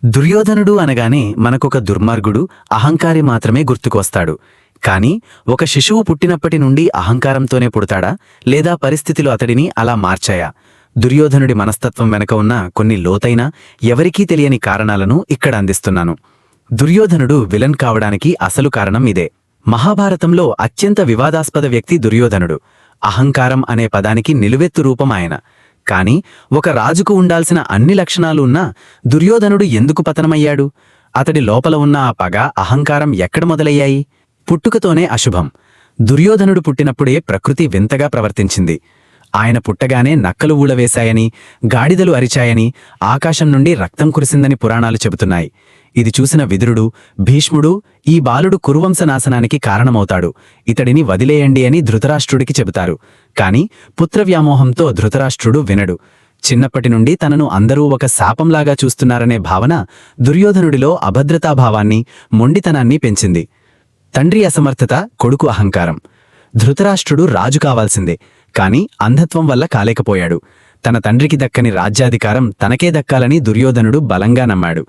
దుర్యోధనుడు అనగానే మనకొక దుర్మార్గుడు, అహంకారి మాత్రమే గుర్తుకొస్తాడు. కాని ఒక శిశువు పుట్టినప్పటి నుండి అహంకారంతోనే పుడతాడా, లేదా పరిస్థితులు అతడిని అలా మార్చాయా? దుర్యోధనుడి మనస్తత్వం వెనక ఉన్న కొన్ని లోతైన, ఎవరికీ తెలియని కారణాలను ఇక్కడ అందిస్తున్నాను. దుర్యోధనుడు విలన్ కావడానికి అసలు కారణం ఇదే. మహాభారతంలో అత్యంత వివాదాస్పద వ్యక్తి దుర్యోధనుడు. అహంకారం అనే పదానికి నిలువెత్తు రూపం ఆయన. కాని ఒక రాజుకు ఉండాల్సిన అన్ని లక్షణాలు ఉన్నా దుర్యోధనుడు ఎందుకు పతనమయ్యాడు? అతడి లోపల ఉన్న ఆ పగ, అహంకారం ఎక్కడ మొదలయ్యాయి? పుట్టుకతోనే అశుభం. దుర్యోధనుడు పుట్టినప్పుడే ప్రకృతి వింతగా ప్రవర్తించింది. ఆయన పుట్టగానే నక్కలు ఊళవేశాయని, గాడిదలు అరిచాయని, ఆకాశం నుండి రక్తం కురిసిందని పురాణాలు చెబుతున్నాయి. ఇది చూసిన విదురుడు, భీష్ముడు ఈ బాలుడు కురువంశనాశనానికి కారణమవుతాడు, ఇతడిని వదిలేయండి అని ధృతరాష్ట్రుడికి చెబుతారు. కాని పుత్రవ్యామోహంతో ధృతరాష్ట్రుడు వినడు. చిన్నప్పటి నుండి తనను అందరూ ఒక శాపంలాగా చూస్తున్నారనే భావన దుర్యోధనుడిలో అభద్రతాభావాన్ని, మొండితనాన్ని పెంచింది. తండ్రి అసమర్థత, కొడుకు అహంకారం. ధృతరాష్ట్రుడు రాజు కావాల్సిందే, కాని అంధత్వం వల్ల కాలేకపోయాడు. తన తండ్రికి దక్కని రాజ్యాధికారం తనకే దక్కాలని దుర్యోధనుడు బలంగా నమ్మాడు.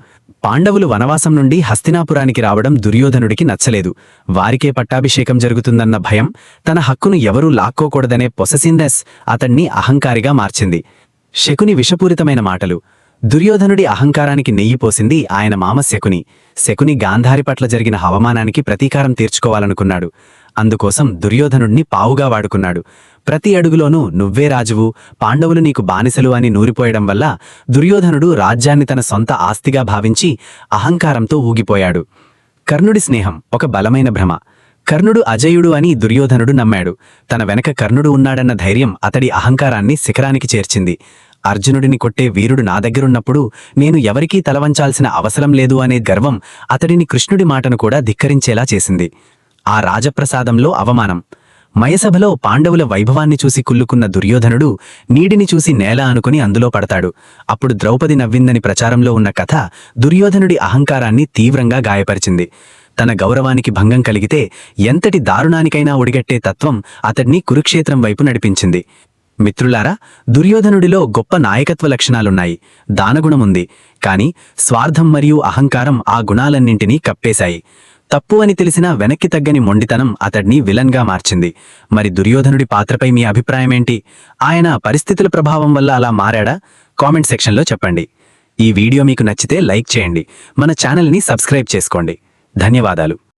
పాండవులు వనవాసం నుండి హస్తినాపురానికి రావడం దుర్యోధనుడికి నచ్చలేదు. వారికే పట్టాభిషేకం జరుగుతుందన్న భయం, తన హక్కును ఎవరూ లాక్కోకూడదనే పొసెసివ్నెస్ అతణ్ణి అహంకారిగా మార్చింది. శకుని విషపూరితమైన మాటలు. దుర్యోధనుడి అహంకారానికి నెయ్యిపోసింది ఆయన మామ శకుని. శకుని గాంధారి పట్ల జరిగిన అవమానానికి ప్రతీకారం తీర్చుకోవాలనుకున్నాడు. అందుకోసం దుర్యోధనుడిని పావుగా వాడుకున్నాడు. ప్రతి అడుగులోనూ నువ్వే రాజువు, పాండవులు నీకు బానిసలు అని నూరిపోయడం వల్ల దుర్యోధనుడు రాజ్యాన్ని తన సొంత ఆస్తిగా భావించి అహంకారంతో ఊగిపోయాడు. కర్ణుడి స్నేహం ఒక బలమైన భ్రమ. కర్ణుడు అజయుడు అని దుర్యోధనుడు నమ్మాడు. తన వెనక కర్ణుడు ఉన్నాడన్న ధైర్యం అతడి అహంకారాన్ని శిఖరానికి చేర్చింది. అర్జునుడిని కొట్టే వీరుడు నా దగ్గరున్నప్పుడు నేను ఎవరికీ తలవంచాల్సిన అవసరం లేదు అనే గర్వం అతడిని కృష్ణుడి మాటను కూడా ధిక్కరించేలా చేసింది. ఆ రాజప్రసాదంలో అవమానం. మయసభలో పాండవుల వైభవాన్ని చూసి కుల్లుకున్న దుర్యోధనుడు నీడిని చూసి నేల అనుకుని అందులో పడతాడు. అప్పుడు ద్రౌపది నవ్విందని ప్రచారంలో ఉన్న కథ దుర్యోధనుడి అహంకారాన్ని తీవ్రంగా గాయపరిచింది. తన గౌరవానికి భంగం కలిగితే ఎంతటి దారుణానికైనా ఒడిగట్టే తత్వం అతడ్ని కురుక్షేత్రం వైపు నడిపించింది. మిత్రులారా, దుర్యోధనుడిలో గొప్ప నాయకత్వ లక్షణాలున్నాయి, దానగుణముంది. కాని స్వార్థం మరియు అహంకారం ఆ గుణాలన్నింటినీ కప్పేశాయి. తప్పు అని తెలిసినా వెనక్కి తగ్గని మొండితనం అతడ్ని విలన్గా మార్చింది. మరి దుర్యోధనుడి పాత్రపై మీ అభిప్రాయమేంటి? ఆయన పరిస్థితుల ప్రభావం వల్ల అలా మారాడా? కామెంట్ సెక్షన్లో చెప్పండి. ఈ వీడియో మీకు నచ్చితే లైక్ చేయండి, మన ఛానల్ని సబ్స్క్రైబ్ చేసుకోండి. ధన్యవాదాలు.